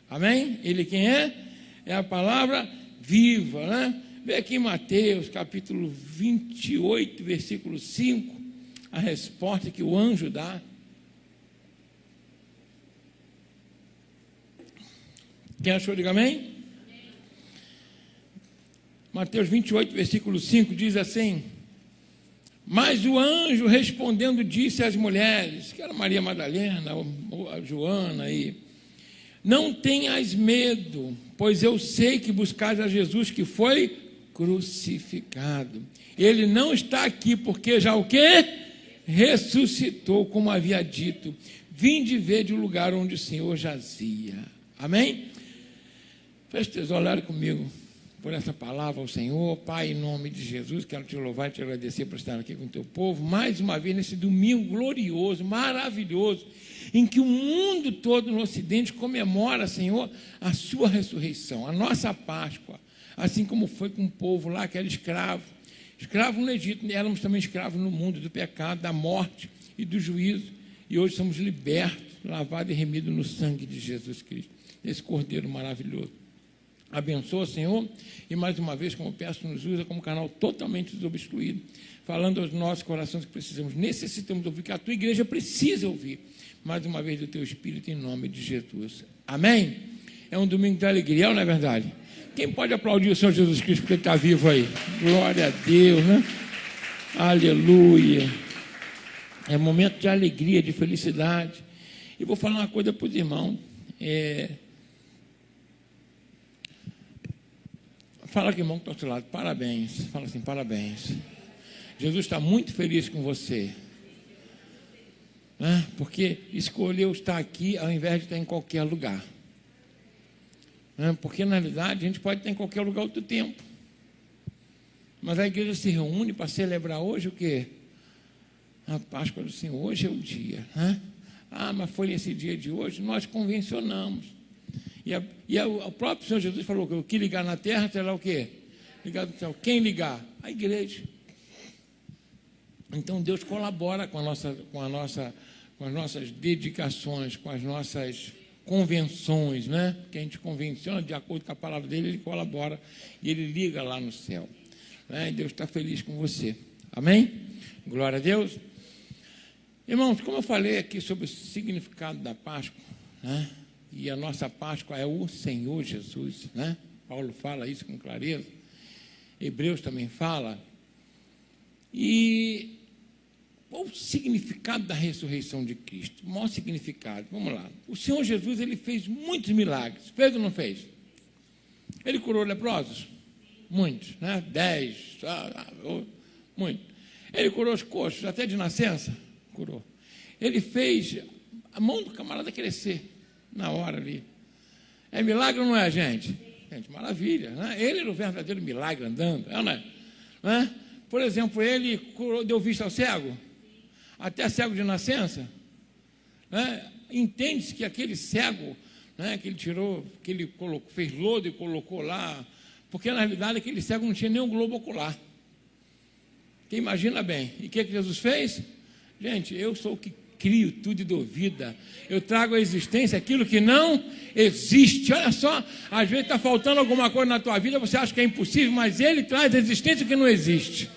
Amém? Ele quem é? É a palavra viva, né? Vê aqui em Mateus, capítulo 28, versículo 5, a resposta que o anjo dá. Quem achou, diga amém? Mateus 28, versículo 5, diz assim: mas o anjo respondendo disse às mulheres, que era Maria Madalena, a Joana, não tenhas medo, pois eu sei que buscais a Jesus que foi crucificado. Ele não está aqui, porque já o quê? Ressuscitou, como havia dito. Vinde ver de o lugar onde o Senhor jazia. Amém? Feche teus olhos comigo por essa palavra ao Senhor. Pai, em nome de Jesus, quero te louvar e te agradecer por estar aqui com o teu povo, mais uma vez nesse domingo glorioso, maravilhoso, em que o mundo todo no Ocidente comemora, Senhor, a sua ressurreição, a nossa Páscoa, assim como foi com o povo lá que era escravo no Egito, éramos também escravos no mundo do pecado, da morte e do juízo, e hoje somos libertos, lavados e remidos no sangue de Jesus Cristo, esse Cordeiro maravilhoso. Abençoa, Senhor, e mais uma vez, como eu peço, nos usa como canal totalmente desobstruído, falando aos nossos corações que necessitamos ouvir, que a tua igreja precisa ouvir, mais uma vez do teu Espírito, em nome de Jesus. Amém? É um domingo de alegria, não é verdade? Quem pode aplaudir o Senhor Jesus Cristo porque ele está vivo aí? Glória a Deus, né? Aleluia. É um momento de alegria, de felicidade. E vou falar uma coisa para os irmãos. Fala aqui, irmão, que está ao seu lado. Parabéns. Fala assim, parabéns. Jesus está muito feliz com você. Né? Porque escolheu estar aqui ao invés de estar em qualquer lugar. Né? Porque, na realidade, a gente pode estar em qualquer lugar outro tempo. Mas a igreja se reúne para celebrar hoje o quê? A Páscoa do Senhor. Hoje é o dia. Né? Mas foi nesse dia de hoje, nós convencionamos. E o próprio Senhor Jesus falou que o que ligar na terra será o quê? Ligado no céu. Quem ligar? A igreja. Então Deus colabora com as nossas dedicações, com as nossas convenções, né? Que a gente convenciona de acordo com a palavra dele, ele colabora e ele liga lá no céu. Né? E Deus está feliz com você. Amém? Glória a Deus. Irmãos, como eu falei aqui sobre o significado da Páscoa, né? E a nossa Páscoa é o Senhor Jesus, né? Paulo fala isso com clareza, Hebreus também fala. E qual o significado da ressurreição de Cristo? O maior significado, vamos lá. O Senhor Jesus, ele fez muitos milagres, fez ou não fez? Ele curou leprosos? Muitos, né? 10, muito. Ele curou os coxos, até de nascença? Curou. Ele fez a mão do camarada crescer na hora ali. É milagre ou não é, gente? Gente, maravilha, né? Ele era o verdadeiro milagre andando, não é? Né? Por exemplo, ele curou, deu vista ao cego, até cego de nascença. Né? Entende-se que aquele cego, né, que ele tirou, que ele colocou, fez lodo e colocou lá, porque na realidade aquele cego não tinha nem um globo ocular. Quem imagina bem. E o que Jesus fez? Gente, eu sou o que crio tudo e dou vida. Eu trago à existência aquilo que não existe. Olha só, às vezes está faltando alguma coisa na tua vida, você acha que é impossível, mas ele traz à existência o que não existe.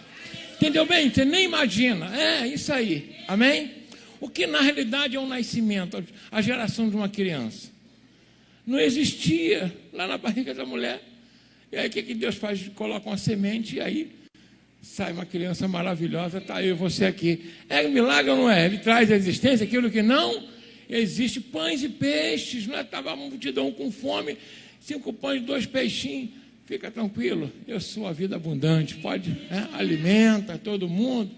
Entendeu bem? Você nem imagina. É isso aí. Amém? O que na realidade é um nascimento, a geração de uma criança. Não existia lá na barriga da mulher. E aí o que Deus faz? Coloca uma semente e aí sai uma criança maravilhosa, está eu e você aqui. É um milagre ou não é? Ele traz à existência aquilo que não existe. Pães e peixes, não é? Estava uma multidão com fome, 5 pães e 2 peixinhos. Fica tranquilo, eu sou a vida abundante. Pode, né? Alimenta todo mundo.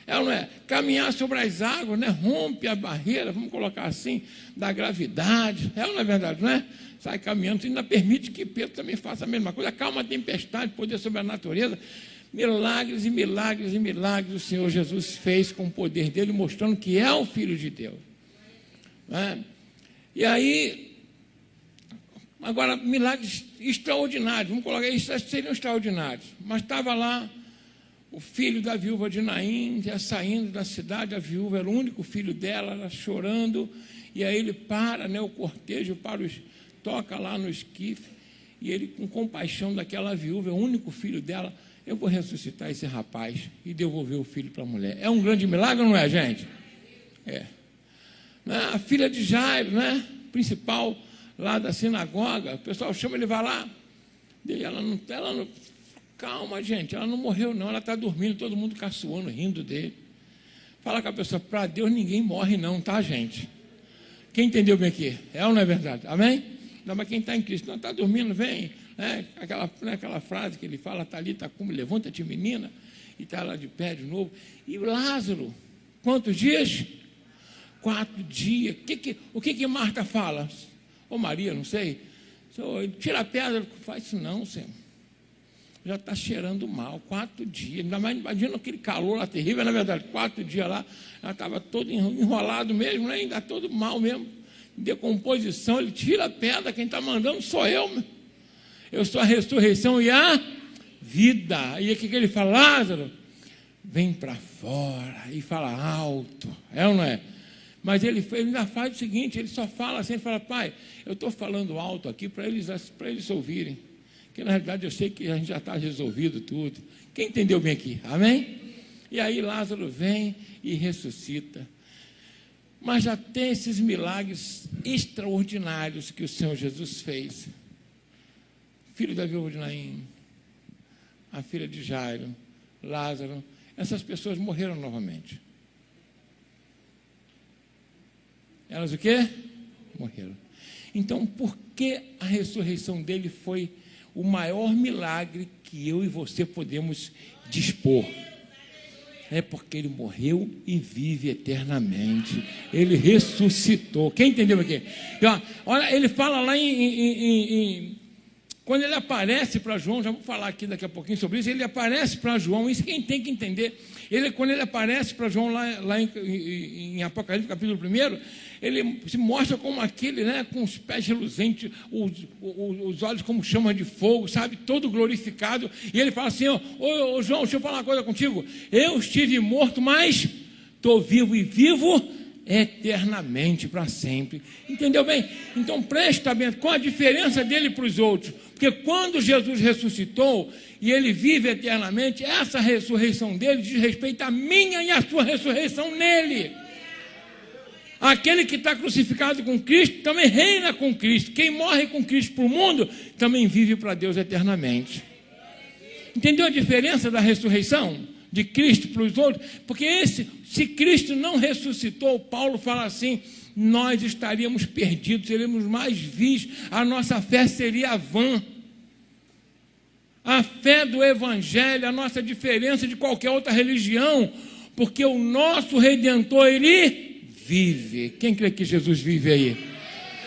É ou não é? Caminhar sobre as águas, né? Rompe a barreira, vamos colocar assim, da gravidade. É ou não é verdade, não é? Sai caminhando, ainda permite que Pedro também faça a mesma coisa. Acalma a tempestade, poder sobre a natureza. Milagres e milagres e milagres o Senhor Jesus fez com o poder dele, mostrando que é o Filho de Deus. Né? E aí, agora, milagres extraordinários, vamos colocar isso, seriam extraordinários. Mas estava lá o filho da viúva de Naim, já saindo da cidade, a viúva era o único filho dela, ela chorando, e aí ele para, né, o cortejo para os toca lá no esquife, e ele, com compaixão daquela viúva, é o único filho dela, eu vou ressuscitar esse rapaz e devolver o filho para a mulher. É um grande milagre, não é, gente? É. A filha de Jairo, né? Principal lá da sinagoga, o pessoal chama, ele vai lá, e ela não, calma, gente, ela não morreu não, ela está dormindo, todo mundo caçoando, rindo dele. Fala com a pessoa, para Deus ninguém morre não, tá, gente? Quem entendeu bem aqui? É ou não é verdade? Amém? Não, mas quem está em Cristo, não está dormindo, vem, né? Aquela frase que ele fala, Talita cumi, levanta-te menina, e está lá de pé de novo. E Lázaro, quantos dias? 4 dias. O que Marta fala? Ou Maria, não sei. Senhor, tira a pedra. Faz isso não, Senhor. Já está cheirando mal. 4 dias. Ainda mais, imagina aquele calor lá terrível. Na verdade, 4 dias lá, ela estava todo enrolado mesmo, né? Ainda todo mal mesmo. Decomposição. Ele tira a pedra. Quem está mandando sou eu. Eu sou a ressurreição e a vida. E o que ele fala? Lázaro, vem para fora. E fala alto. É ou não é? Mas ele ainda faz o seguinte, ele só fala assim, ele fala, pai, eu estou falando alto aqui para eles ouvirem. Que na realidade eu sei que a gente já está resolvido tudo. Quem entendeu bem aqui? Amém? E aí Lázaro vem e ressuscita. Mas já tem esses milagres extraordinários que o Senhor Jesus fez. Filho da viúva de Naim, a filha de Jairo, Lázaro, essas pessoas morreram novamente. Elas o quê? Morreram. Então, por que a ressurreição dele foi o maior milagre que eu e você podemos dispor? É porque ele morreu e vive eternamente. Ele ressuscitou. Quem entendeu aqui? Olha, ele fala lá quando ele aparece para João, já vou falar aqui daqui a pouquinho sobre isso, ele aparece para João, isso quem tem que entender. Quando ele aparece para João lá em Apocalipse, capítulo 1, ele se mostra como aquele, né, com os pés reluzentes, os olhos como chama de fogo, sabe, todo glorificado, e ele fala assim, ô João, deixa eu falar uma coisa contigo, eu estive morto, mas estou vivo e vivo eternamente, para sempre. Entendeu bem? Então presta bem, qual a diferença dele para os outros? Porque quando Jesus ressuscitou e ele vive eternamente, essa ressurreição dele diz respeito à minha e à sua ressurreição nele. Aquele que está crucificado com Cristo também reina com Cristo. Quem morre com Cristo para o mundo também vive para Deus eternamente. Entendeu a diferença da ressurreição de Cristo para os outros? Porque se Cristo não ressuscitou, Paulo fala assim, nós estaríamos perdidos, seríamos mais vis, a nossa fé seria vã. A fé do Evangelho, a nossa diferença de qualquer outra religião, porque o nosso Redentor, ele vive. Quem crê que Jesus vive aí?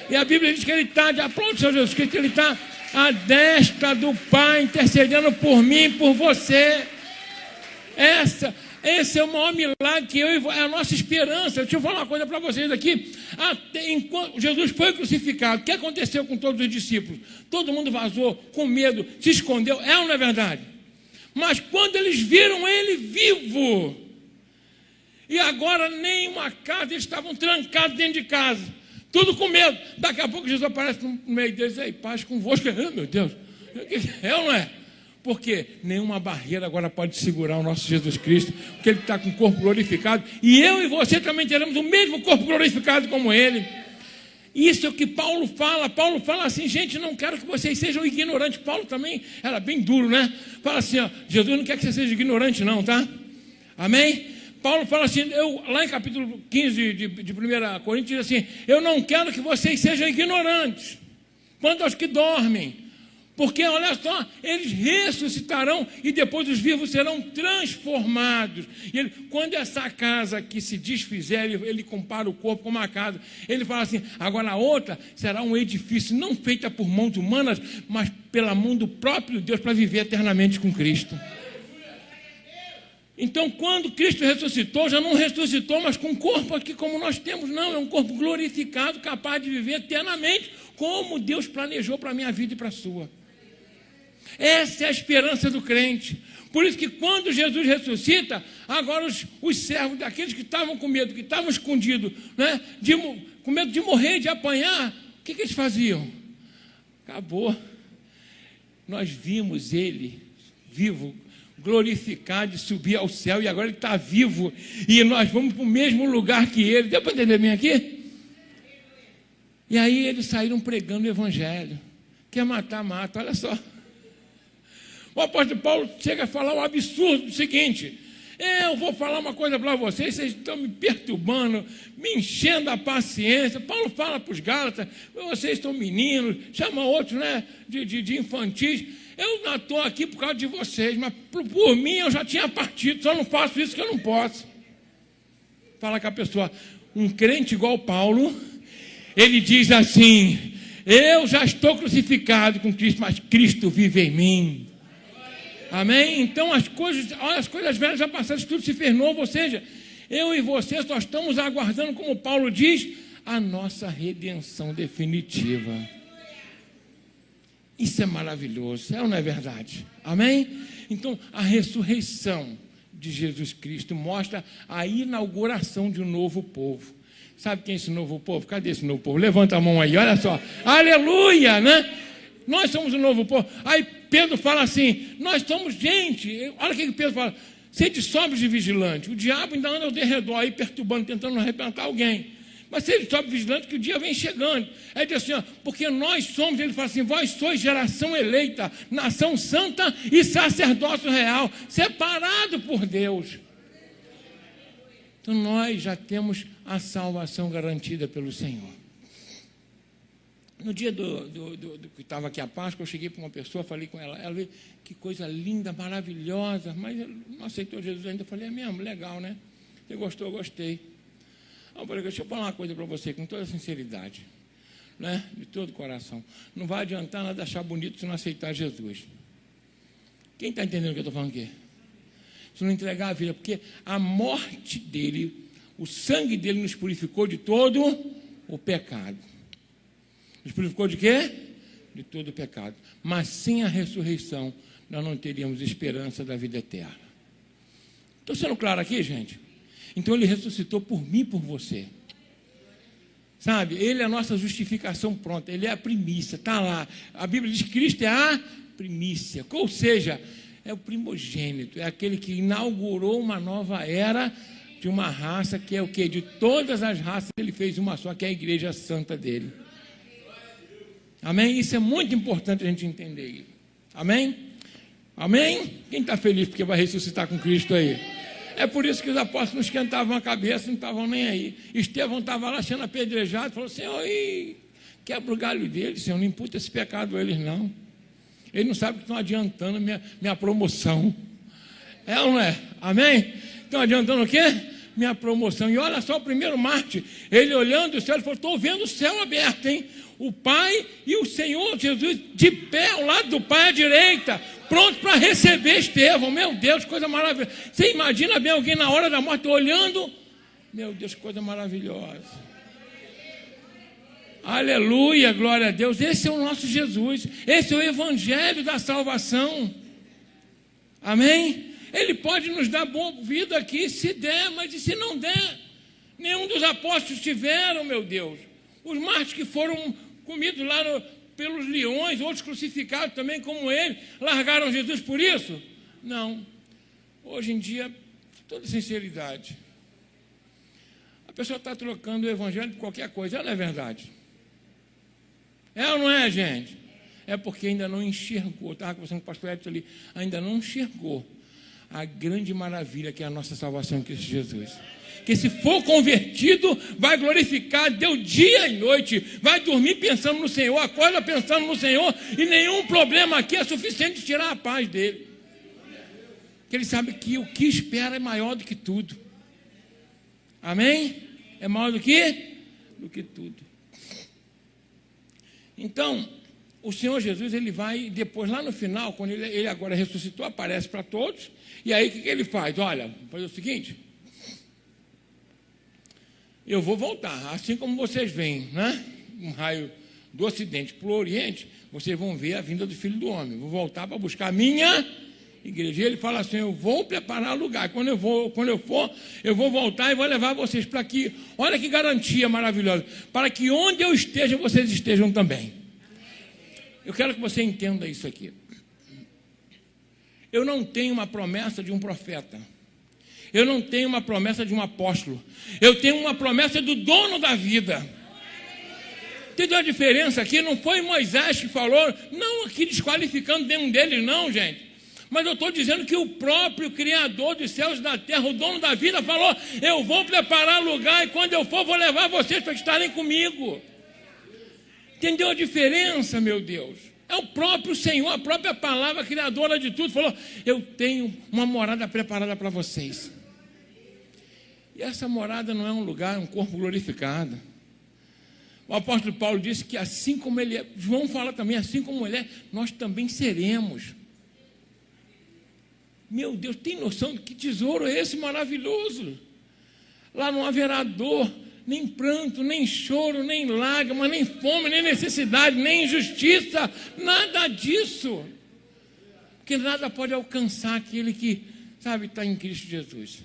E a Bíblia diz que ele está, pronto, Senhor Jesus Cristo, ele está à destra do Pai, intercedendo por mim e por você. Esse é o maior milagre que é a nossa esperança. Deixa eu falar uma coisa para vocês aqui. Enquanto Jesus foi crucificado, o que aconteceu com todos os discípulos? Todo mundo vazou, com medo, se escondeu. É ou não é verdade? Mas quando eles viram ele vivo, e agora nem uma casa, eles estavam trancados dentro de casa, tudo com medo. Daqui a pouco Jesus aparece no meio deles, aí, paz convosco. Meu Deus, é ou não é? Porque nenhuma barreira agora pode segurar o nosso Jesus Cristo, porque ele está com o corpo glorificado, e eu e você também teremos o mesmo corpo glorificado como ele. Isso é o que Paulo fala assim, gente, não quero que vocês sejam ignorantes. Paulo também era bem duro, né? Fala assim, Jesus não quer que você seja ignorante não, tá? Amém? Paulo fala assim, lá em capítulo 15 de 1 Coríntios, diz assim, eu não quero que vocês sejam ignorantes, quanto aos que dormem, porque, olha só, eles ressuscitarão e depois os vivos serão transformados. E quando essa casa aqui se desfizer, ele compara o corpo com uma casa. Ele fala assim, agora a outra será um edifício não feita por mãos humanas, mas pela mão do próprio Deus para viver eternamente com Cristo. Então, quando Cristo ressuscitou, já não ressuscitou, mas com um corpo aqui como nós temos, não. É um corpo glorificado, capaz de viver eternamente, como Deus planejou para a minha vida e para a sua. Essa é a esperança do crente. Por isso que quando Jesus ressuscita, agora os servos daqueles que estavam com medo, que estavam escondidos, né, com medo de morrer, de apanhar, o que eles faziam? Acabou. Nós vimos ele vivo, glorificado, e subir ao céu, e agora ele está vivo, e nós vamos para o mesmo lugar que ele. Deu para entender bem aqui? E aí eles saíram pregando o evangelho. Quer matar, mata. Olha só. O apóstolo Paulo chega a falar um absurdo do seguinte: eu vou falar uma coisa para vocês estão me perturbando, me enchendo a paciência. Paulo fala para os Gálatas: vocês estão meninos, chama outros, né, de infantis. Eu não estou aqui por causa de vocês, mas por mim eu já tinha partido, só não faço isso que eu não posso. Fala com a pessoa, um crente igual Paulo, ele diz assim: eu já estou crucificado com Cristo, mas Cristo vive em mim. Amém? Então as coisas velhas já passaram, tudo se fez novo, ou seja, eu e você só estamos aguardando, como Paulo diz, a nossa redenção definitiva. Isso é maravilhoso, é ou não é verdade? Amém? Então a ressurreição de Jesus Cristo mostra a inauguração de um novo povo. Sabe quem é esse novo povo? Cadê esse novo povo? Levanta a mão aí, olha só. Aleluia, né? Nós somos o novo povo. Aí Pedro fala assim, nós somos gente. Olha o que Pedro fala: sede sóbrios e vigilantes. O diabo ainda anda ao derredor aí, perturbando, tentando arrebentar alguém. Mas sede sóbrios e vigilantes, que o dia vem chegando. Aí diz assim, ó, porque nós somos, ele fala assim, vós sois geração eleita, nação santa e sacerdócio real, separado por Deus. Então nós já temos a salvação garantida pelo Senhor. No dia que estava aqui a Páscoa, eu cheguei para uma pessoa, falei com ela, ela veio, que coisa linda, maravilhosa, mas não aceitou Jesus ainda. Eu falei, é mesmo, legal, né? Você gostou? Eu gostei. Eu falei, deixa eu falar uma coisa para você, com toda sinceridade, né? De todo o coração. Não vai adiantar nada achar bonito se não aceitar Jesus. Quem está entendendo o que eu estou falando aqui? Se não entregar a vida, porque a morte dele, o sangue dele nos purificou de todo o pecado. Nos purificou de quê? De todo o pecado. Mas sem a ressurreição, nós não teríamos esperança da vida eterna. Estou sendo claro aqui, gente? Então ele ressuscitou por mim e por você. Sabe? Ele é a nossa justificação pronta. Ele é a primícia, está lá. A Bíblia diz que Cristo é a primícia. Ou seja, é o primogênito. É aquele que inaugurou uma nova era de uma raça que é o quê? De todas as raças ele fez uma só, que é a igreja santa dele. Amém? Isso é muito importante a gente entender. Amém? Amém? Quem está feliz porque vai ressuscitar com Cristo aí? É por isso que os apóstolos não esquentavam a cabeça, não estavam nem aí. Estevão estava lá sendo apedrejado, falou, Senhor, quebra o galho deles, Senhor, não imputa esse pecado a eles, não. Eles não sabem que estão adiantando minha promoção. É ou não é? Amém? Estão adiantando o quê? Minha promoção. E olha só o primeiro mártir, ele olhando o céu, ele falou, estou vendo o céu aberto, hein? O Pai e o Senhor Jesus de pé ao lado do Pai à direita, pronto para receber Estevão. Meu Deus, coisa maravilhosa. Você imagina bem alguém na hora da morte olhando? Meu Deus, coisa maravilhosa. Aleluia, glória a Deus. Esse é o nosso Jesus. Esse é o evangelho da salvação. Amém? Ele pode nos dar boa vida aqui, se der, mas e se não der? Nenhum dos apóstolos tiveram, meu Deus. Os mártires que foram comidos lá pelos leões, outros crucificados também como ele, largaram Jesus por isso? Não. Hoje em dia, toda sinceridade, a pessoa está trocando o evangelho por qualquer coisa, ela é verdade. É ou não é, gente? É porque ainda não enxergou, estava conversando com o pastor Edson ali, ainda não enxergou a grande maravilha que é a nossa salvação em Cristo Jesus. Que se for convertido, vai glorificar Deus dia e noite, vai dormir pensando no Senhor, acorda pensando no Senhor, e nenhum problema aqui é suficiente de tirar a paz dele. Porque ele sabe que o que espera é maior do que tudo. Amém? É maior do que tudo. Então, o Senhor Jesus, ele vai, depois lá no final, quando ele agora ressuscitou, aparece para todos, e aí o que ele faz? Olha, vou fazer o seguinte, eu vou voltar, assim como vocês veem, né? Um raio do ocidente para o oriente, vocês vão ver a vinda do Filho do Homem. Vou voltar para buscar a minha igreja. Ele fala assim, eu vou preparar lugar. Quando eu for, eu vou voltar e vou levar vocês para aqui. Olha que garantia maravilhosa. Para que onde eu esteja, vocês estejam também. Eu quero que você entenda isso aqui. Eu não tenho uma promessa de um profeta. Eu não tenho uma promessa de um apóstolo. Eu tenho uma promessa do dono da vida. Entendeu a diferença aqui? Não foi Moisés que falou, não aqui desqualificando nenhum deles, não, gente. Mas eu estou dizendo que o próprio Criador dos céus e da terra, o dono da vida, falou: eu vou preparar lugar e quando eu for, vou levar vocês para estarem comigo. Entendeu a diferença, meu Deus? É o próprio Senhor, a própria palavra criadora de tudo, falou: eu tenho uma morada preparada para vocês. E essa morada não é um lugar, é um corpo glorificado. O apóstolo Paulo disse que assim como ele é, João fala também, assim como ele é, nós também seremos. Meu Deus, tem noção de que tesouro é esse maravilhoso? Lá não haverá dor, nem pranto, nem choro, nem lágrima, nem fome, nem necessidade, nem injustiça, nada disso. Porque nada pode alcançar aquele que, sabe, está em Cristo Jesus.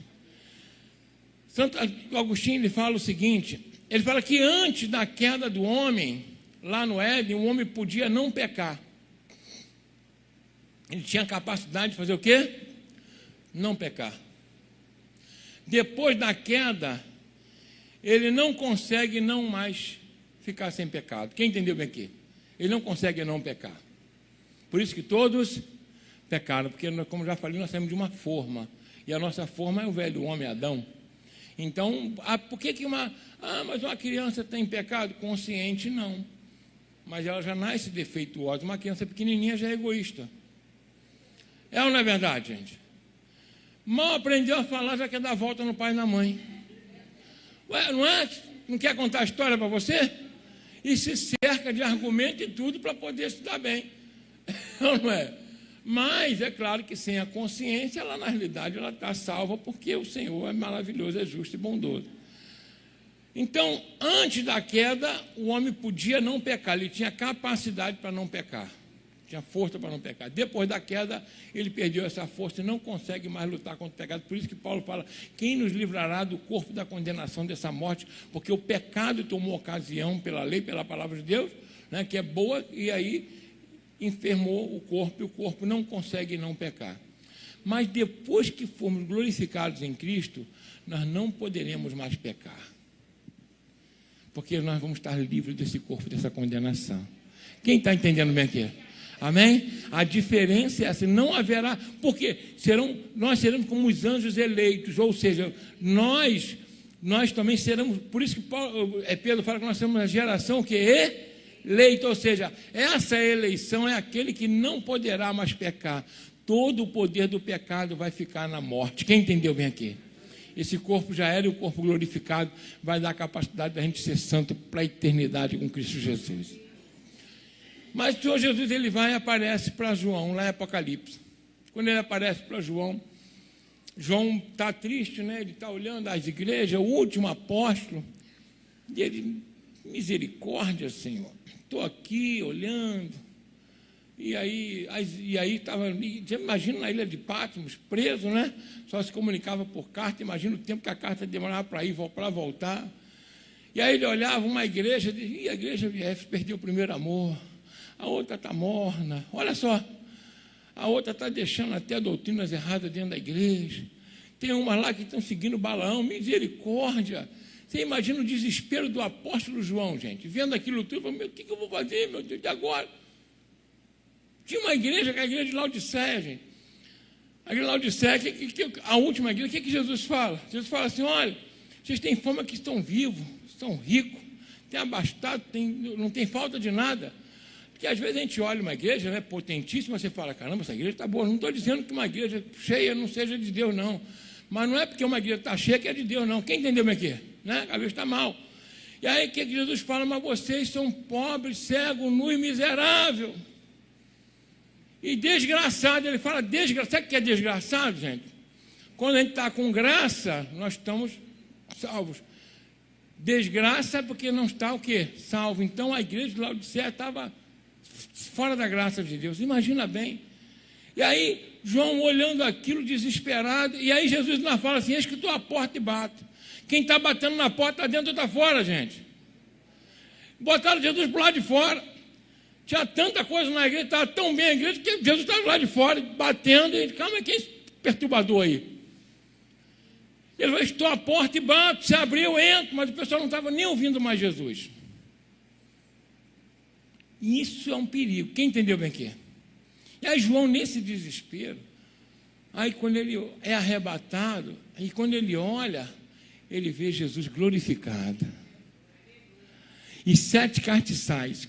Santo Agostinho, ele fala o seguinte, ele fala que antes da queda do homem, lá no Éden, o homem podia não pecar. Ele tinha a capacidade de fazer o quê? Não pecar. Depois da queda, ele não consegue não mais ficar sem pecado. Quem entendeu bem aqui? Ele não consegue não pecar. Por isso que todos pecaram, porque, como já falei, nós temos de uma forma, e a nossa forma é o velho homem Adão. Então, por que mas uma criança tem pecado? Consciente, não. Mas ela já nasce defeituosa. Uma criança pequenininha já é egoísta. É ou não é verdade, gente? Mal aprendeu a falar, já quer dar volta no pai e na mãe. Ué, não é? Não quer contar a história para você? E se cerca de argumento e tudo para poder se dar bem. Não é? Mas é claro que sem a consciência, ela na realidade ela está salva, porque o Senhor é maravilhoso, é justo e bondoso. Então, antes da queda, o homem podia não pecar, ele tinha capacidade para não pecar. Tinha força para não pecar. Depois da queda, ele perdeu essa força e não consegue mais lutar contra o pecado. Por isso que Paulo fala: quem nos livrará do corpo da condenação dessa morte? Porque o pecado tomou ocasião pela lei, pela palavra de Deus, né, que é boa, e aí enfermou o corpo, e o corpo não consegue não pecar. Mas depois que formos glorificados em Cristo, nós não poderemos mais pecar. Porque nós vamos estar livres desse corpo, dessa condenação. Quem está entendendo bem aqui? Amém? A diferença é essa, não haverá, porque nós seremos como os anjos eleitos, ou seja, nós também seremos, por isso que Pedro fala que nós somos a geração que é eleita, ou seja, essa eleição é aquele que não poderá mais pecar, todo o poder do pecado vai ficar na morte. Quem entendeu bem aqui? Esse corpo já era, e o corpo glorificado vai dar a capacidade da gente ser santo para a eternidade com Cristo Jesus. Mas o Senhor Jesus, ele vai e aparece para João, lá em Apocalipse. Quando ele aparece para João, João está triste, né? Ele está olhando as igrejas, o último apóstolo, e ele, misericórdia, Senhor, estou aqui olhando, e aí estava, imagina na ilha de Patmos, preso, né? Só se comunicava por carta, imagina o tempo que a carta demorava para voltar. E aí ele olhava uma igreja, e a igreja perdeu o primeiro amor. A outra está morna, olha só, a outra está deixando até doutrinas erradas dentro da igreja, tem uma lá que estão seguindo Balaão, misericórdia. Você imagina o desespero do apóstolo João, gente, vendo aquilo tudo, falando: o que eu vou fazer, meu Deus, de agora? Tinha uma igreja, que é a igreja de Laodiceia, gente, a igreja de Laodiceia, a última igreja, o que Jesus fala? Jesus fala assim: olha, vocês têm fama que estão vivos, estão ricos, têm abastado, não tem falta de nada. Porque às vezes a gente olha uma igreja, né, potentíssima, você fala: caramba, essa igreja está boa. Não estou dizendo que uma igreja cheia não seja de Deus, não. Mas não é porque uma igreja está cheia que é de Deus, não. Quem entendeu bem aqui? Né? A igreja está mal. E aí o que Jesus fala? Mas vocês são pobres, cegos, nus e miseráveis. E desgraçado, ele fala desgraçado. Sabe o que é desgraçado, gente? Quando a gente está com graça, nós estamos salvos. Desgraça é porque não está o quê? Salvo. Então a igreja de Laodiceia estava fora da graça de Deus, imagina bem. E aí João olhando aquilo desesperado, e aí Jesus nos fala assim: eis que estou à porta e bato. Quem está batendo na porta está dentro ou está fora, gente? Botaram Jesus para o lado de fora. Tinha tanta coisa na igreja, estava tão bem a igreja, que Jesus estava lá de fora, batendo, e ele, calma, quem é esse perturbador aí? Ele falou, estou à porta e bato, se abrir eu entro, mas o pessoal não estava nem ouvindo mais Jesus. E isso é um perigo, quem entendeu bem aqui? E aí João, nesse desespero, aí quando ele é arrebatado, e quando ele olha, ele vê Jesus glorificado. E 7 castiçais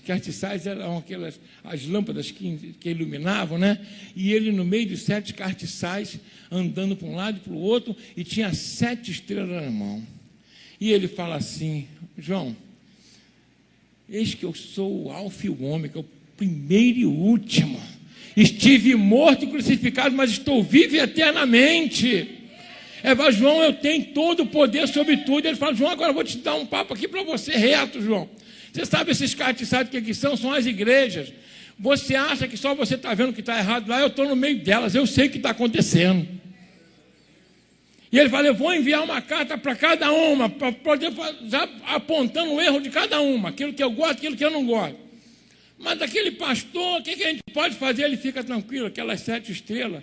eram aquelas, as lâmpadas que iluminavam, né? E ele no meio de 7 castiçais, andando para um lado e para o outro, e tinha 7 estrelas na mão. E ele fala assim, João, eis que eu sou o alfa e o ômega, o primeiro e o último. Estive morto e crucificado, mas estou vivo eternamente. João, eu tenho todo o poder sobre tudo. Ele fala, João, agora eu vou te dar um papo aqui para você reto, João. Você sabe esses castiçados que são? São as igrejas. Você acha que só você está vendo que está errado lá? Eu estou no meio delas, eu sei o que está acontecendo. E ele fala, eu vou enviar uma carta para cada uma, para poder já apontando o erro de cada uma, aquilo que eu gosto, aquilo que eu não gosto. Mas aquele pastor, o que a gente pode fazer? Ele fica tranquilo, aquelas 7 estrelas,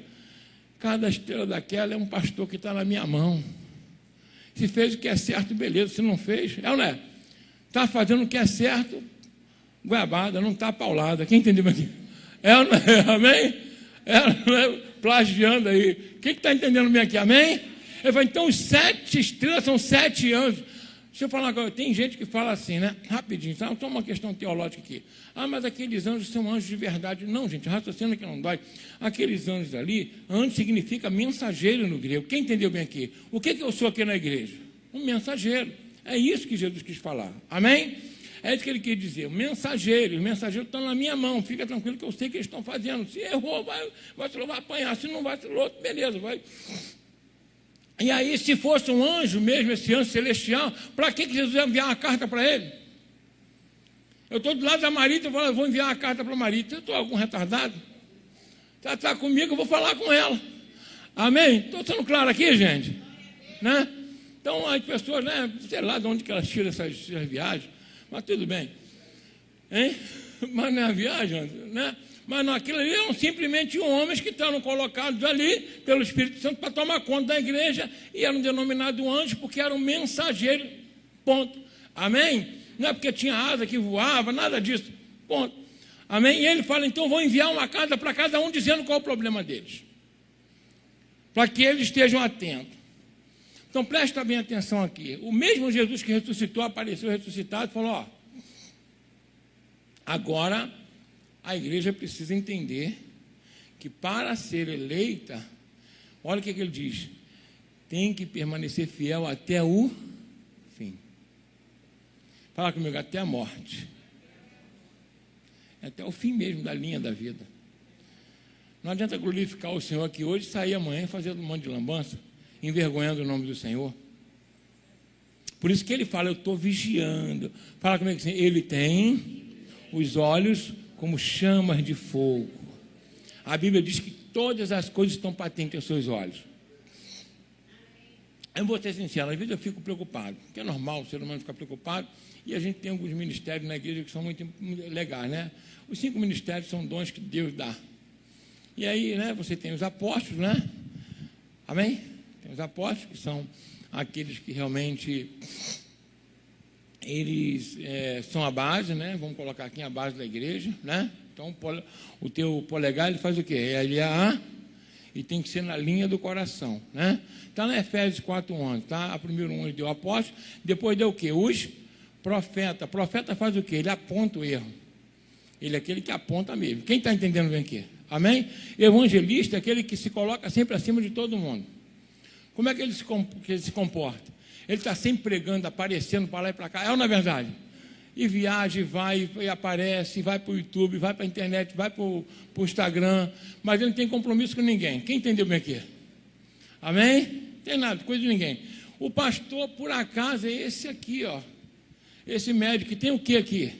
cada estrela daquela é um pastor que está na minha mão. Se fez o que é certo, beleza, se não fez, é ou não é? Está fazendo o que é certo, goiabada, não está paulada. Quem entendeu aqui? É ou não é? Amém? Não é? Plagiando aí. Quem está entendendo bem aqui? Amém? Ele fala, então os 7 estrelas são 7 anjos. Deixa eu falar agora, tem gente que fala assim, né? Rapidinho, tá? Só uma questão teológica aqui. Ah, mas aqueles anjos são anjos de verdade. Não, gente, raciocínio que não dói. Aqueles anjos ali, anjo significa mensageiro no grego. Quem entendeu bem aqui? O que eu sou aqui na igreja? Um mensageiro. É isso que Jesus quis falar. Amém? É isso que ele quis dizer. Os mensageiros estão na minha mão. Fica tranquilo que eu sei o que eles estão fazendo. Se errou, vai apanhar. Se não vai, beleza, vai. E aí, se fosse um anjo mesmo, esse anjo celestial, para que Jesus ia enviar uma carta para ele? Eu estou do lado da Marita, eu vou enviar uma carta para a Marita. Eu estou algum retardado? Está comigo, eu vou falar com ela. Amém? Estou sendo claro aqui, gente? Né? Então, as pessoas, né, sei lá de onde que elas tiram essas viagens, mas tudo bem. Hein? Mas não é a viagem, né? Mas não, aquilo ali eram simplesmente homens que estavam colocados ali pelo Espírito Santo para tomar conta da igreja e eram denominados anjos porque eram mensageiros, ponto. Amém? Não é porque tinha asa que voava, nada disso, ponto. Amém? E ele fala, então vou enviar uma carta para cada um dizendo qual é o problema deles, para que eles estejam atentos. Então presta bem atenção aqui. O mesmo Jesus que ressuscitou, apareceu ressuscitado, falou, ó, agora a igreja precisa entender que para ser eleita, olha o que ele diz, tem que permanecer fiel até o fim. Fala comigo, até a morte. Até o fim mesmo da linha da vida. Não adianta glorificar o Senhor aqui hoje, sair amanhã fazendo um monte de lambança, envergonhando o nome do Senhor. Por isso que ele fala, eu estou vigiando. Fala comigo assim, ele tem os olhos como chamas de fogo. A Bíblia diz que todas as coisas estão patentes aos seus olhos. Eu vou ser sincero, às vezes eu fico preocupado, porque é normal o ser humano ficar preocupado, e a gente tem alguns ministérios na igreja que são muito legais, né? Os 5 ministérios são dons que Deus dá. E aí, né, você tem os apóstolos, né? Amém? Tem os apóstolos, que são aqueles que realmente eles são a base, né? Vamos colocar aqui a base da igreja, né? Então, o teu polegar, ele faz o quê? Ele é a e tem que ser na linha do coração, né? Está na Efésios 4:1, tá? A primeiro ele deu apóstolo, depois deu o quê? Os profetas. Profeta faz o quê? Ele aponta o erro. Ele é aquele que aponta mesmo. Quem está entendendo bem aqui? Amém? Evangelista é aquele que se coloca sempre acima de todo mundo. Como é que ele se comporta? Ele está sempre pregando, aparecendo para lá e para cá. É ou não é verdade? E viaja, vai, e aparece, vai para o YouTube, vai para a internet, vai para o Instagram, mas ele não tem compromisso com ninguém. Quem entendeu bem aqui? Amém? Não tem nada, coisa de ninguém. O pastor, por acaso, é esse aqui, ó. Esse médico que tem o que aqui?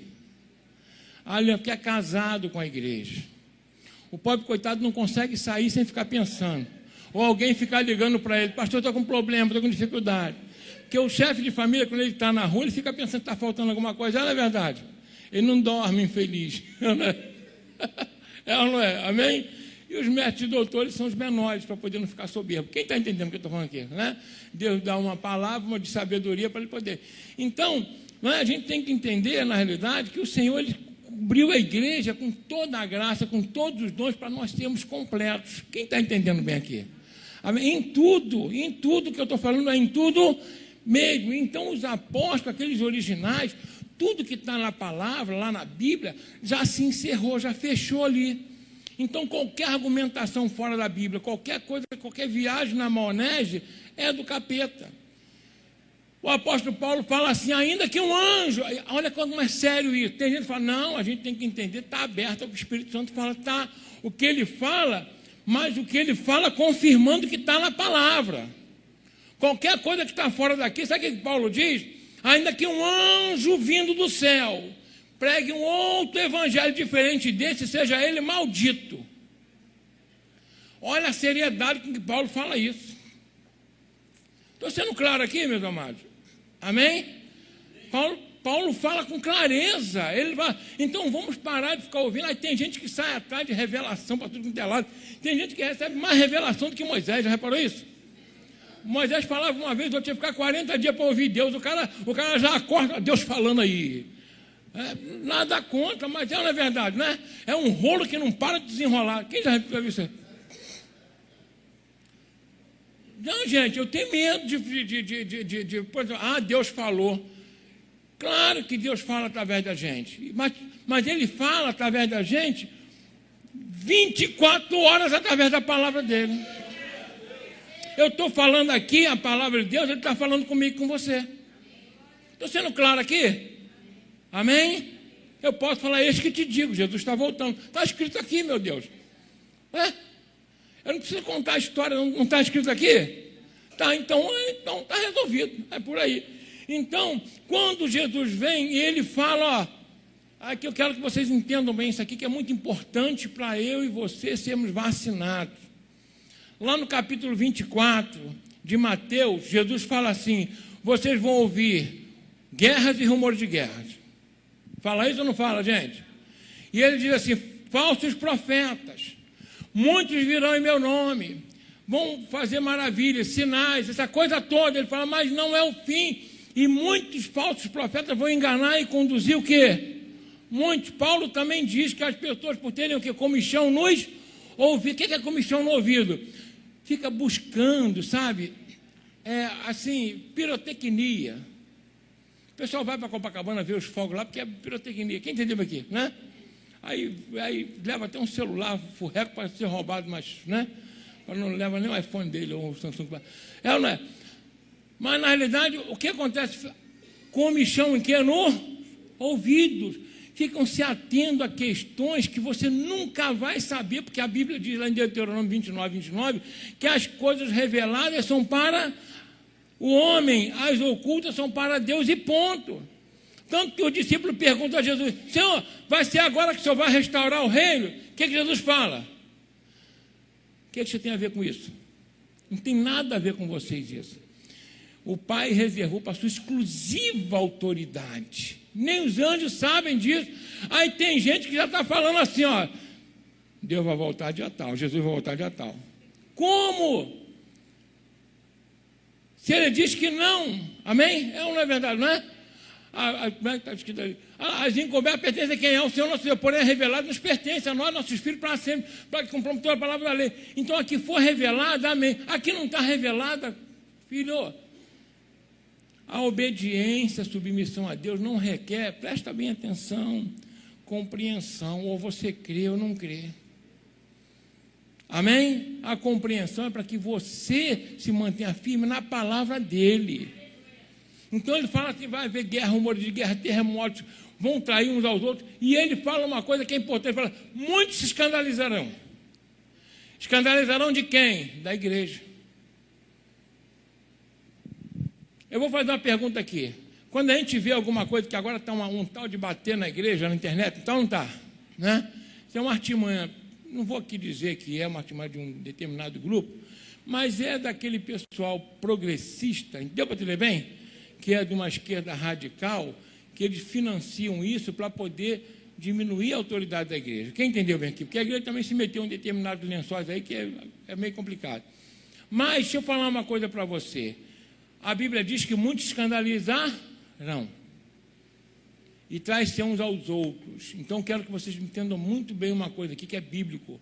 Olha, que é casado com a igreja. O pobre coitado não consegue sair sem ficar pensando. Ou alguém ficar ligando para ele, pastor, estou com problema, estou com dificuldade. Porque o chefe de família, quando ele está na rua, ele fica pensando que está faltando alguma coisa. Não é verdade? Ele não dorme infeliz. É ou não é? Amém? E os mestres e doutores são os menores, para poder não ficar soberbo. Quem está entendendo o que eu estou falando aqui? Né? Deus dá uma palavra, uma de sabedoria para ele poder. Então, a gente tem que entender, na realidade, que o Senhor ele cobriu a igreja com toda a graça, com todos os dons, para nós sermos completos. Quem está entendendo bem aqui? Amém? Em tudo que eu estou falando, é em tudo mesmo. Então, os apóstolos, aqueles originais, tudo que está na palavra, lá na Bíblia, já se encerrou, já fechou ali. Então, qualquer argumentação fora da Bíblia, qualquer coisa, qualquer viagem na maionese, é do capeta. O apóstolo Paulo fala assim, ainda que um anjo, olha como é sério isso. Tem gente que fala, não, a gente tem que entender, está aberto ao que o Espírito Santo fala, está. O que ele fala, mas o que ele fala confirmando que está na palavra. Qualquer coisa que está fora daqui, sabe o que Paulo diz? Ainda que um anjo vindo do céu pregue um outro evangelho diferente desse, seja ele maldito. Olha a seriedade com que Paulo fala isso. Estou sendo claro aqui, meus amados? Amém? Paulo fala com clareza. Ele vai, então vamos parar de ficar ouvindo. Aí tem gente que sai atrás de revelação para tudo quanto é lado. Tem gente que recebe mais revelação do que Moisés. Já reparou isso? Moisés falava uma vez, eu tinha que ficar 40 dias para ouvir Deus. O cara já acorda Deus falando aí. Nada contra, mas não é verdade, né? É um rolo que não para de desenrolar. Quem já viu isso? Não, gente, eu tenho medo Deus falou. Claro que Deus fala através da gente, mas Ele fala através da gente 24 horas através da palavra dEle. Eu estou falando aqui a palavra de Deus, Ele está falando comigo e com você. Estou sendo claro aqui? Amém? Eu posso falar, eis que te digo, Jesus está voltando. Está escrito aqui, meu Deus. Eu não preciso contar a história, não está escrito aqui? Tá, então está resolvido, é por aí. Então, quando Jesus vem e Ele fala, aqui eu quero que vocês entendam bem isso aqui, que é muito importante para eu e você sermos vacinados. Lá no capítulo 24 de Mateus, Jesus fala assim, vocês vão ouvir guerras e rumores de guerras. Fala isso ou não fala, gente? E ele diz assim, falsos profetas, muitos virão em meu nome, vão fazer maravilhas, sinais, essa coisa toda. Ele fala, mas não é o fim. E muitos falsos profetas vão enganar e conduzir o quê? Muitos. Paulo também diz que as pessoas, por terem o quê? Comichão nos ouvidos. O que é comichão no ouvido? Fica buscando, sabe? Assim, pirotecnia. O pessoal vai para Copacabana ver os fogos lá, porque é pirotecnia. Quem entendeu aqui, né? Aí leva até um celular furreco para ser roubado, mas, né? Não leva nem o iPhone dele ou o Samsung. É ou não é? Mas, na realidade, o que acontece? Comichão em quê? No ouvidos. Ficam se atendo a questões que você nunca vai saber, porque a Bíblia diz lá em Deuteronômio 29, que as coisas reveladas são para o homem, as ocultas são para Deus e ponto. Tanto que o discípulo pergunta a Jesus, Senhor, vai ser agora que o Senhor vai restaurar o reino? O que Jesus fala? O que você tem a ver com isso? Não tem nada a ver com vocês isso. O Pai reservou para a sua exclusiva autoridade. Nem os anjos sabem disso. Aí tem gente que já está falando assim, ó, Deus vai voltar dia tal, Jesus vai voltar dia tal. Como? Se ele diz que não, amém? É ou não é verdade, não é? Como é que está escrito ali? As encobertas pertencem a quem é o Senhor nosso Deus, porém é revelado, nos pertence a nós, nossos filhos, para sempre, para que cumpramos toda a palavra da lei. Então aqui for revelada, amém. Aqui não está revelada, filho. A obediência, a submissão a Deus não requer, presta bem atenção, compreensão, ou você crê ou não crê. Amém? A compreensão é para que você se mantenha firme na palavra dele. Então ele fala que vai haver guerra, rumores de guerra, terremotos, vão trair uns aos outros, e ele fala uma coisa que é importante, ele fala, muitos se escandalizarão. Escandalizarão de quem? Da igreja. Eu vou fazer uma pergunta aqui. Quando a gente vê alguma coisa que agora está um tal de bater na igreja, na internet, então não está, né? Isso é uma artimanha, não vou aqui dizer que é uma artimanha de um determinado grupo, mas é daquele pessoal progressista, deu para entender bem? Que é de uma esquerda radical, que eles financiam isso para poder diminuir a autoridade da igreja. Quem entendeu bem aqui? Porque a igreja também se meteu em determinados lençóis aí que é meio complicado. Mas deixa eu falar uma coisa para você. A Bíblia diz que muitos escandalizarão e traz-se uns aos outros. Então quero que vocês entendam muito bem uma coisa aqui que é bíblico.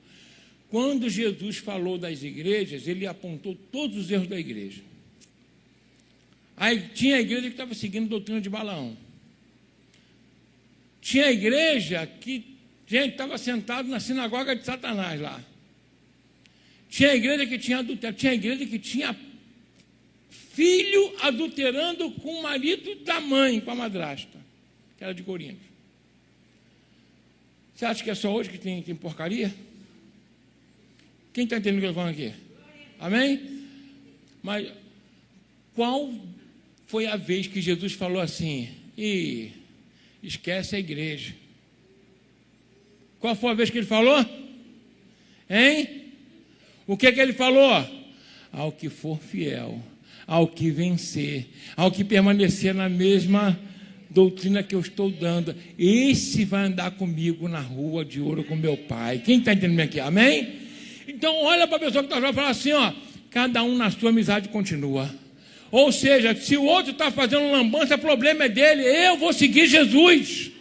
Quando Jesus falou das igrejas, ele apontou todos os erros da igreja. Aí tinha a igreja que estava seguindo a doutrina de Balaão. Tinha a igreja que estava sentado na sinagoga de Satanás lá. Tinha a igreja que tinha adultério. Tinha a igreja que tinha filho adulterando com o marido da mãe, com a madrasta, que era de Corinto. Você acha que é só hoje que tem porcaria? Quem está entendendo o que eu estou falando aqui? Amém? Mas qual foi a vez que Jesus falou assim, esquece a igreja? Qual foi a vez que ele falou? Hein? O que ele falou? Ao que for fiel, ao que vencer, ao que permanecer na mesma doutrina que eu estou dando, esse vai andar comigo na rua de ouro com meu pai. Quem está entendendo aqui? Amém? Então olha para a pessoa que está falando e fala assim, ó, cada um na sua amizade continua. Ou seja, se o outro está fazendo lambança, o problema é dele, eu vou seguir Jesus.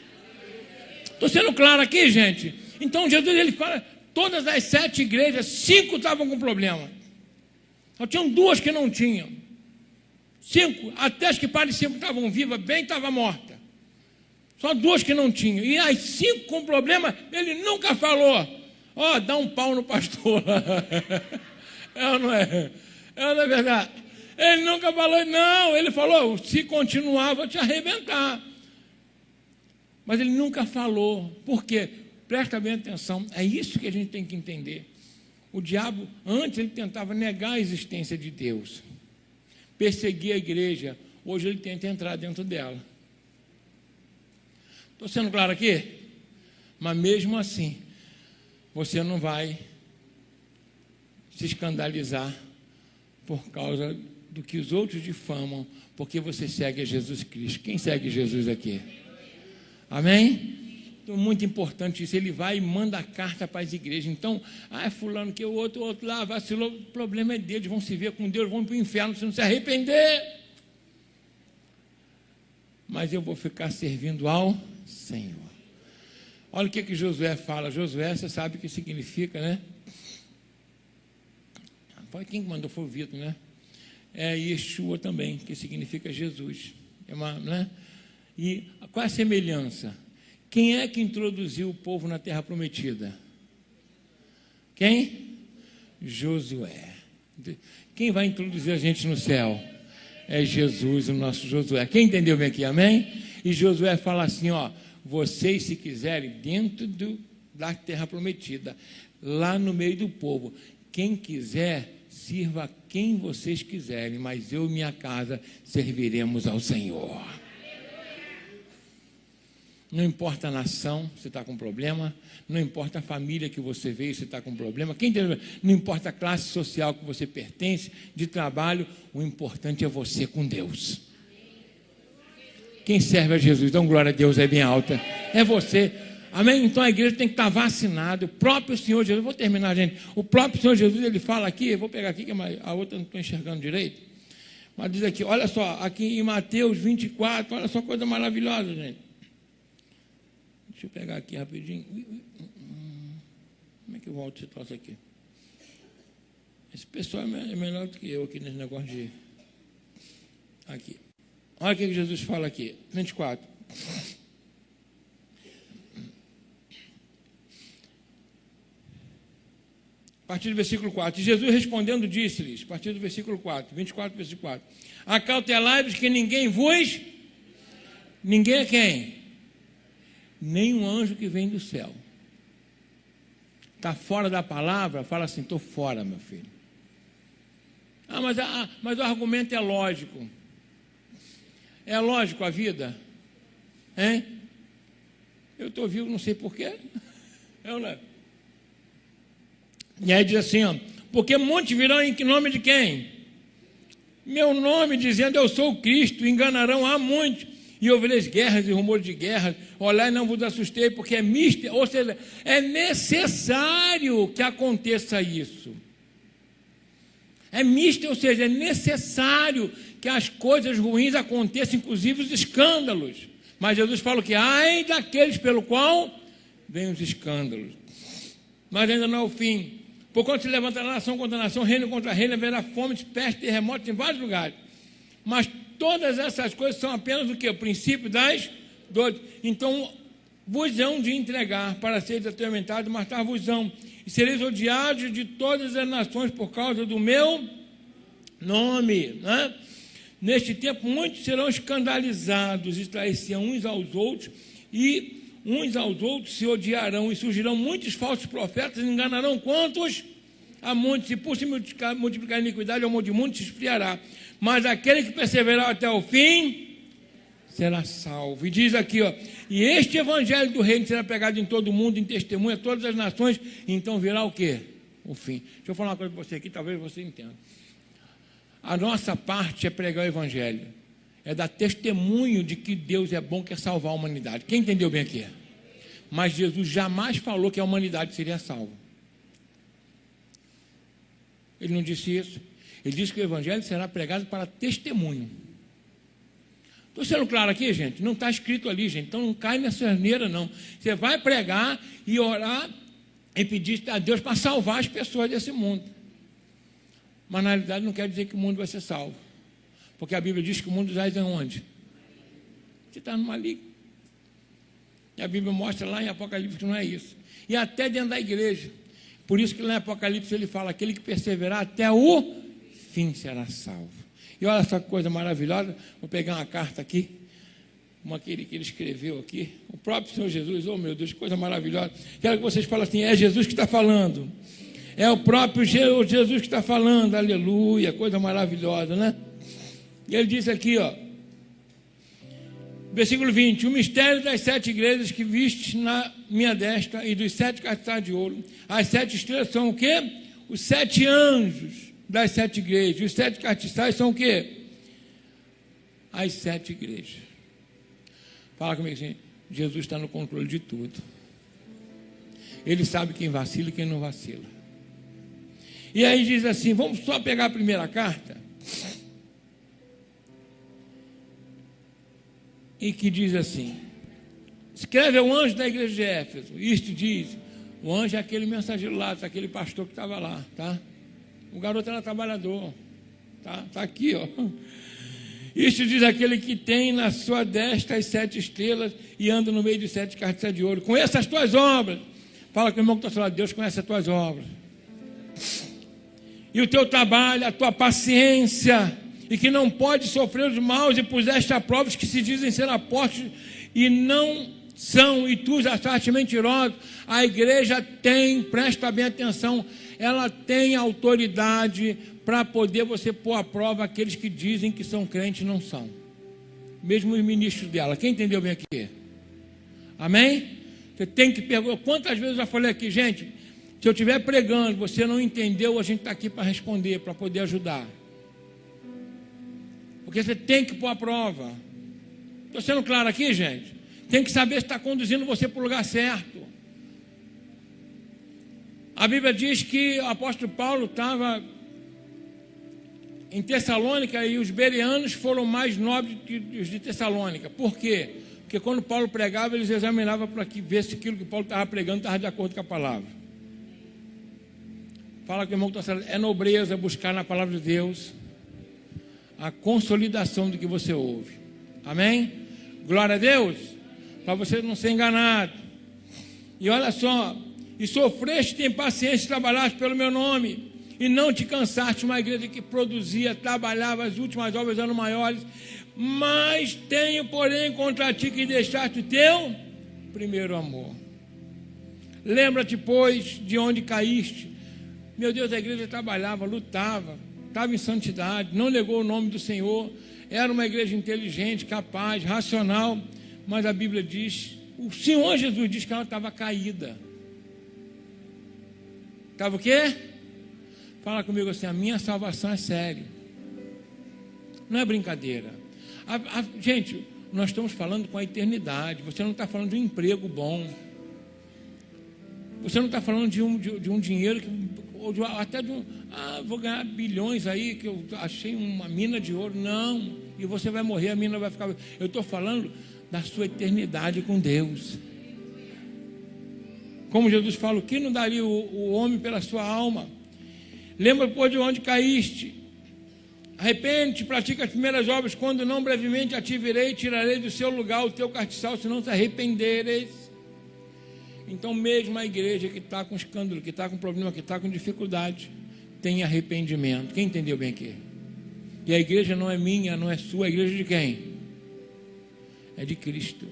Estou sendo claro aqui, gente? Então Jesus, ele fala, todas as 7 igrejas, 5 estavam com problema. Só tinham 2 que não tinham. 5, até as que pareciam que estavam vivas, bem estava morta. Só 2 que não tinham. E as 5 com problema, ele nunca falou, ó, dá um pau no pastor. É ou não é? É ou não é verdade? Ele nunca falou, não, ele falou, se continuar, vou te arrebentar. Mas ele nunca falou. Por quê? Presta bem atenção, é isso que a gente tem que entender. O diabo, antes ele tentava negar a existência de Deus, perseguir a igreja, hoje ele tenta entrar dentro dela. Estou sendo claro aqui? Mas mesmo assim, você não vai se escandalizar por causa do que os outros difamam, porque você segue a Jesus Cristo. Quem segue Jesus aqui? Amém? Então, muito importante isso. Ele vai e manda a carta para as igrejas. Então, fulano que o outro lá vacilou, o problema é deles, vão se ver com Deus, vão para o inferno se não se arrepender. Mas eu vou ficar servindo ao Senhor. Olha o que Josué fala. Josué, você sabe o que significa, né? Foi quem mandou, foi o Vitor, né? É Yeshua também, que significa Jesus. Né? E qual é a semelhança? Quem é que introduziu o povo na terra prometida? Quem? Josué. Quem vai introduzir a gente no céu? É Jesus, o nosso Josué. Quem entendeu bem aqui? Amém? E Josué fala assim, ó, vocês se quiserem dentro da terra prometida, lá no meio do povo, quem quiser, sirva a quem vocês quiserem, mas eu e minha casa serviremos ao Senhor. Não importa a nação, você está com problema. Não importa a família que você veio, você está com problema. Não importa a classe social que você pertence, de trabalho, o importante é você com Deus. Quem serve a Jesus, dá glória a Deus, é bem alta, é você. Amém? Então a igreja tem que estar vacinada. O próprio Senhor Jesus, vou terminar, gente. O próprio Senhor Jesus, ele fala aqui, eu vou pegar aqui, que a outra não estou enxergando direito. Mas diz aqui, olha só, aqui em Mateus 24, olha só coisa maravilhosa, gente. Deixa eu pegar aqui rapidinho. Como é que eu volto esse troço aqui? Esse pessoal é melhor do que eu aqui nesse negócio de... Aqui. Olha o que Jesus fala aqui. 24. A partir do versículo 4. E Jesus respondendo disse-lhes, a partir do versículo 4, 24, versículo 4. Acautelai-vos que ninguém vos... Ninguém é quem? Nem um anjo que vem do céu. Está fora da palavra, fala assim, estou fora, meu filho. Mas o argumento é lógico. É lógico a vida? Hein? Eu estou vivo, não sei porquê. É ou não é? E aí diz assim, ó, porque muitos virão em nome de quem? Meu nome, dizendo eu sou o Cristo, enganarão a muitos. e ouvireis guerras e rumores de guerras, olhai e não vos assustei, porque é mister, ou seja, é necessário que aconteça isso. É mister, ou seja, é necessário que as coisas ruins aconteçam, inclusive os escândalos. Mas Jesus fala que ai daqueles pelo qual vêm os escândalos. Mas ainda não é o fim. Por quando se levantará nação contra nação, reino contra reino, haverá fome, peste, terremotos em vários lugares. Mas todas essas coisas são apenas o quê? O princípio das dores. Então, vos hão de entregar para seres atormentados, matar-vos-ão. E sereis odiados de todas as nações por causa do meu nome. Né? Neste tempo, muitos serão escandalizados, estareciam uns aos outros, e uns aos outros se odiarão, e surgirão muitos falsos profetas, e enganarão quantos? A muitos, e por se multiplicar a iniquidade, o amor de muitos se esfriará. Mas aquele que perseverar até o fim será salvo. E diz aqui, ó, e este evangelho do reino será pregado em todo o mundo, em testemunha a todas as nações, e então virá o quê? O fim. Deixa eu falar uma coisa para você aqui, talvez você entenda. A nossa parte é pregar o evangelho, é dar testemunho de que Deus é bom, quer salvar a humanidade. Quem entendeu bem aqui? Mas Jesus jamais falou que a humanidade seria salva. Ele não disse isso. Ele disse que o evangelho será pregado para testemunho. Estou sendo claro aqui, gente? Não está escrito ali, gente. Então não cai nessa asneira, não. Você vai pregar e orar e pedir a Deus para salvar as pessoas desse mundo. Mas na realidade não quer dizer que o mundo vai ser salvo. Porque a Bíblia diz que o mundo já é onde? Você está no maligno. E a Bíblia mostra lá em Apocalipse que não é isso. E até dentro da igreja. Por isso que lá em Apocalipse ele fala, aquele que perseverar até o fim será salvo. E olha só que coisa maravilhosa. Vou pegar uma carta aqui, uma que ele escreveu aqui. O próprio Senhor Jesus, oh meu Deus, que coisa maravilhosa. Quero que vocês falem assim, é Jesus que está falando. É o próprio Jesus que está falando, aleluia, coisa maravilhosa, né? E ele diz aqui, ó, versículo 20, o mistério das 7 igrejas que viste na minha destra e dos 7 castiçais de ouro. As 7 estrelas são o quê? Os 7 anjos das 7 igrejas. Os 7 castiçais são o quê? As 7 igrejas. Fala comigo assim, Jesus está no controle de tudo. Ele sabe quem vacila e quem não vacila. E aí diz assim, vamos só pegar a primeira carta. E que diz assim, escreve ao anjo da igreja de Éfeso, isto diz, o anjo é aquele mensageiro lá, aquele pastor que estava lá, tá? O garoto era trabalhador, tá? Tá aqui, ó. Isto diz aquele que tem na sua destra as 7 estrelas e anda no meio de 7 castiçais de ouro. Conheça as tuas obras. Fala com o irmão que está falando, Deus conhece as tuas obras. E o teu trabalho, a tua paciência, e que não pode sofrer os maus, e puseste a prova os que se dizem ser apóstolos, e não são, e tu já achaste mentirosos. A igreja tem, presta bem atenção, ela tem autoridade para poder você pôr à prova aqueles que dizem que são crentes e não são. Mesmo os ministros dela. Quem entendeu bem aqui? Amém? Você tem que perguntar. Quantas vezes eu já falei aqui, gente, se eu estiver pregando, você não entendeu, a gente está aqui para responder, para poder ajudar. Porque você tem que pôr à prova. Estou sendo claro aqui, gente? Tem que saber se está conduzindo você para o lugar certo. A Bíblia diz que o apóstolo Paulo estava em Tessalônica e os bereanos foram mais nobres que os de Tessalônica. Por quê? Porque quando Paulo pregava, eles examinavam para ver se aquilo que Paulo estava pregando estava de acordo com a palavra. Fala com o irmão que está falando, é nobreza buscar na palavra de Deus a consolidação do que você ouve. Amém? Glória a Deus. Para você não ser enganado. E olha só, e sofreste em paciência e trabalhaste pelo meu nome, e não te cansaste. Uma igreja que produzia, trabalhava, as últimas obras eram maiores, mas tenho, porém, contra ti que deixaste o teu primeiro amor. Lembra-te, pois, de onde caíste. Meu Deus, a igreja trabalhava, lutava, estava em santidade, não negou o nome do Senhor, era uma igreja inteligente, capaz, racional, mas a Bíblia diz, o Senhor Jesus diz que ela estava caída. Estava o quê? Fala comigo assim, a minha salvação é séria. Não é brincadeira. Gente, Nós estamos falando com a eternidade. Você não está falando de um emprego bom. Você não está falando de um dinheiro, vou ganhar bilhões aí, que eu achei uma mina de ouro. Não, e você vai morrer, a mina vai ficar... Eu estou falando da sua eternidade com Deus. Como Jesus fala, o que não daria o homem pela sua alma? Lembra, pois, de onde caíste. Arrepende-te, pratica as primeiras obras, quando não, brevemente a te virei e tirarei do seu lugar o teu castiçal, se não te arrependeres. Então, mesmo a igreja que está com escândalo, que está com problema, que está com dificuldade, tem arrependimento. Quem entendeu bem aqui? E a igreja não é minha, não é sua, a igreja de quem? É de Cristo.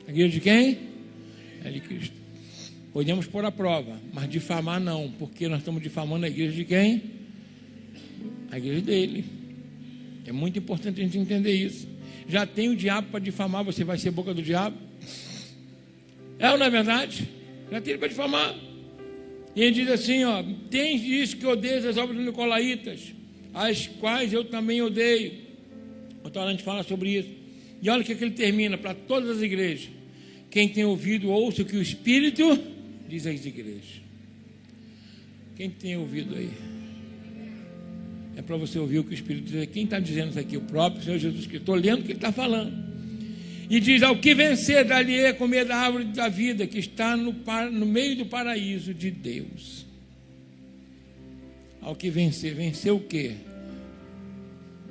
A igreja de quem? É de Cristo. Podemos pôr à prova, mas difamar não, porque nós estamos difamando a igreja de quem? A igreja dele. É muito importante a gente entender isso. Já tem o diabo para difamar, você vai ser boca do diabo? É ou não é verdade? Já tem ele para difamar. E ele diz assim, ó, tens isso que odeias as obras dos nicolaítas, as quais eu também odeio. Então a gente fala sobre isso. E olha o que ele termina para todas as igrejas. Quem tem ouvido, ouça o que o Espírito diz às igrejas. Quem tem ouvido aí? É para você ouvir o que o Espírito diz. Quem está dizendo isso aqui? O próprio Senhor Jesus Cristo. Estou lendo o que ele está falando. E diz, ao que vencer, dar-lhe comer da árvore da vida, que está no meio do paraíso de Deus. Ao que vencer. Vencer o quê?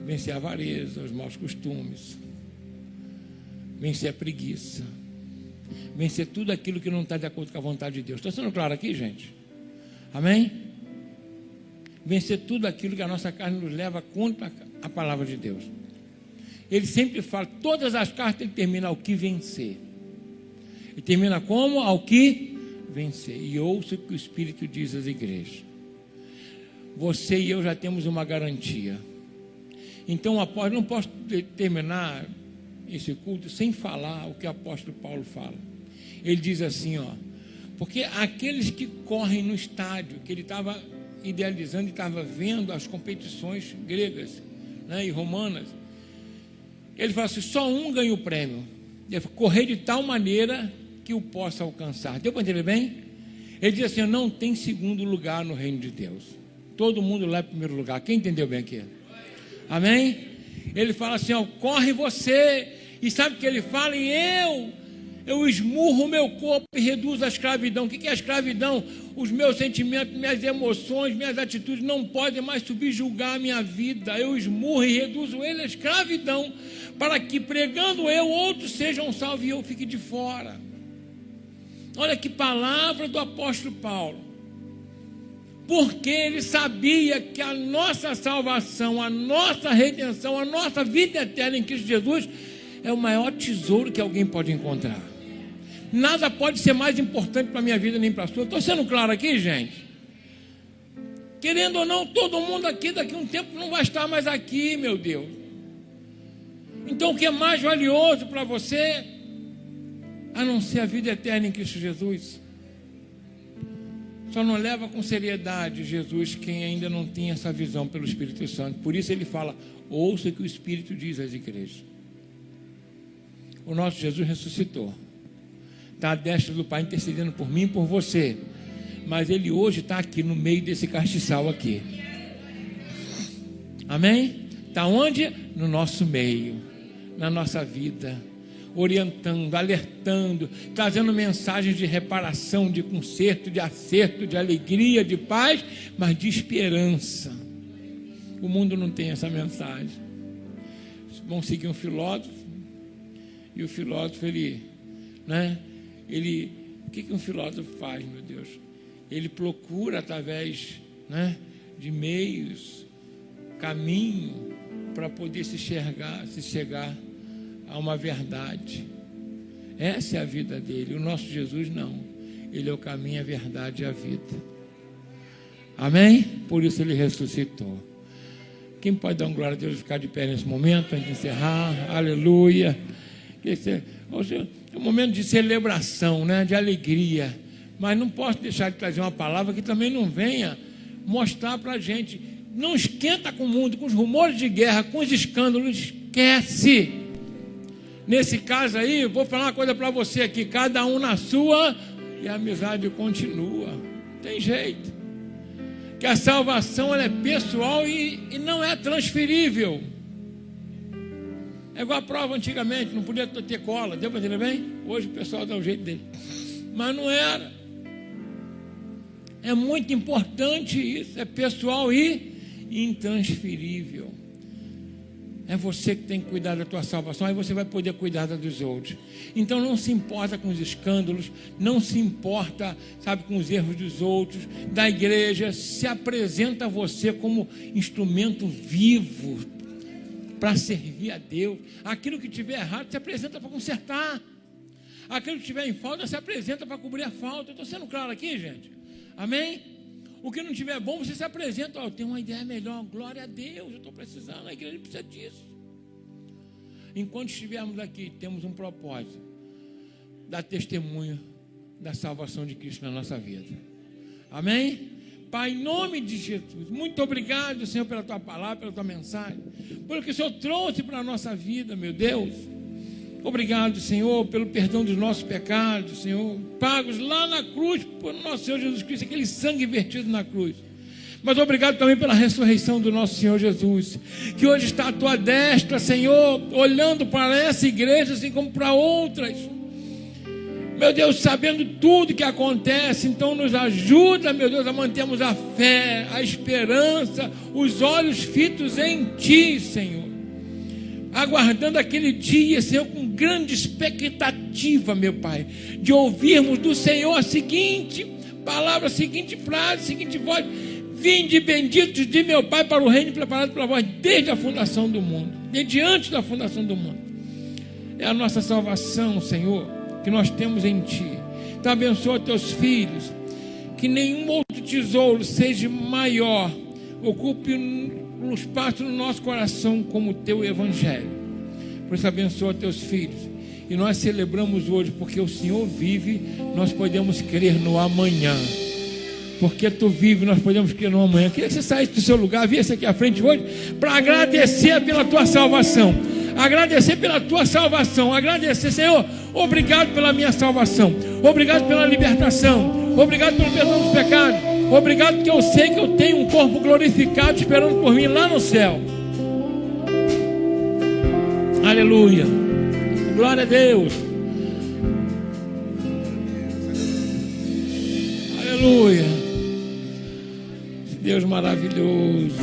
Vencer a avareza, os maus costumes. Vencer a preguiça. Vencer tudo aquilo que não está de acordo com a vontade de Deus. Está sendo claro aqui, gente? Amém? Vencer tudo aquilo que a nossa carne nos leva contra a palavra de Deus. Ele sempre fala, todas as cartas ele termina ao que vencer. E termina como? Ao que vencer. E ouça o que o Espírito diz às igrejas. Você e eu já temos uma garantia. Então, apóstolo, não posso terminar esse culto sem falar o que o apóstolo Paulo fala. Ele diz assim, ó, porque aqueles que correm no estádio, que ele estava idealizando e estava vendo as competições gregas, né, e romanas, ele fala assim, só um ganha o prêmio. Deve correr de tal maneira que o possa alcançar. Deu para entender bem? Ele diz assim, não tem segundo lugar no reino de Deus. Todo mundo lá é primeiro lugar. Quem entendeu bem aqui? Amém? Ele fala assim, ó, corre você. E sabe o que ele fala? E eu esmurro o meu corpo e reduzo a escravidão. O que é a escravidão? Os meus sentimentos, minhas emoções, minhas atitudes não podem mais subjugar a minha vida. Eu esmurro e reduzo ele à escravidão, para que pregando eu, outros sejam salvos e eu fique de fora. Olha que palavra do apóstolo Paulo. Porque ele sabia que a nossa salvação, a nossa redenção, a nossa vida eterna em Cristo Jesus é o maior tesouro que alguém pode encontrar. Nada pode ser mais importante para a minha vida nem para a sua. Estou sendo claro aqui, gente? Querendo ou não, todo mundo aqui daqui a um tempo não vai estar mais aqui, meu Deus. Então o que é mais valioso para você, a não ser a vida eterna em Cristo Jesus? Só não leva com seriedade Jesus quem ainda não tem essa visão pelo Espírito Santo. Por isso ele fala, ouça o que o Espírito diz às igrejas. O nosso Jesus ressuscitou. Está à destra do Pai intercedendo por mim e por você. Mas ele hoje está aqui no meio desse castiçal aqui. Amém? Está onde? No nosso meio, na nossa vida, orientando, alertando, trazendo mensagens de reparação, de conserto, de acerto, de alegria, de paz, mas de esperança. O mundo não tem essa mensagem. Vão seguir um filósofo, e o filósofo, o que um filósofo faz, meu Deus? Ele procura através, de meios, caminho, para poder se chegar a uma verdade. Essa é a vida dele. O nosso Jesus não. Ele é o caminho, a verdade e a vida. Amém? Por isso ele ressuscitou. Quem pode dar um glória a Deus e ficar de pé nesse momento, para encerrar? Aleluia. É um momento de celebração, de alegria. Mas não posso deixar de trazer uma palavra que também não venha mostrar para a gente. Não esquenta com o mundo, com os rumores de guerra, com os escândalos. Esquece. Nesse caso aí, vou falar uma coisa para você aqui, cada um na sua, e a amizade continua. Não tem jeito. Que a salvação ela é pessoal e não é transferível. É igual a prova antigamente, não podia ter cola, deu para entender bem? Hoje o pessoal dá o jeito dele. Mas não era. É muito importante isso, é pessoal e intransferível. É você que tem que cuidar da tua salvação, aí você vai poder cuidar da dos outros. Então não se importa com os escândalos, não se importa, sabe, com os erros dos outros, da igreja. Se apresenta a você como instrumento vivo para servir a Deus. Aquilo que tiver errado, se apresenta para consertar. Aquilo que tiver em falta, se apresenta para cobrir a falta. Estou sendo claro aqui, gente? Amém? O que não tiver bom, você se apresenta. Eu tenho uma ideia melhor, glória a Deus, eu estou precisando, a igreja precisa disso. Enquanto estivermos aqui, temos um propósito: dar testemunho da salvação de Cristo na nossa vida. Amém? Pai, em nome de Jesus, muito obrigado, Senhor, pela tua palavra, pela tua mensagem, pelo que o Senhor trouxe para a nossa vida, meu Deus. Obrigado, Senhor, pelo perdão dos nossos pecados, Senhor, pagos lá na cruz por nosso Senhor Jesus Cristo, aquele sangue vertido na cruz. Mas obrigado também pela ressurreição do nosso Senhor Jesus, que hoje está à tua destra, Senhor, olhando para essa igreja assim como para outras. Meu Deus, sabendo tudo que acontece, então nos ajuda, meu Deus, a mantermos a fé, a esperança, os olhos fitos em Ti, Senhor, aguardando aquele dia, Senhor, com grande expectativa, meu Pai, de ouvirmos do Senhor a seguinte palavra, a seguinte frase, a seguinte voz: vinde benditos de meu Pai para o reino preparado pela vós desde a fundação do mundo, desde antes da fundação do mundo. É a nossa salvação, Senhor, que nós temos em Ti. Então abençoa teus filhos, que nenhum outro tesouro seja maior, ocupe um espaço no nosso coração como o Teu Evangelho. Por isso abençoa teus filhos. E nós celebramos hoje, porque o Senhor vive, nós podemos crer no amanhã. Porque Tu vive, nós podemos crer no amanhã. Queria que você saísse do seu lugar, viesse aqui à frente hoje, para agradecer pela Tua salvação. Agradecer pela Tua salvação. Agradecer, Senhor, obrigado pela minha salvação. Obrigado pela libertação. Obrigado pelo perdão dos pecados. Obrigado porque eu sei que eu tenho um corpo glorificado esperando por mim lá no céu. Aleluia. Glória a Deus. Aleluia. Deus maravilhoso.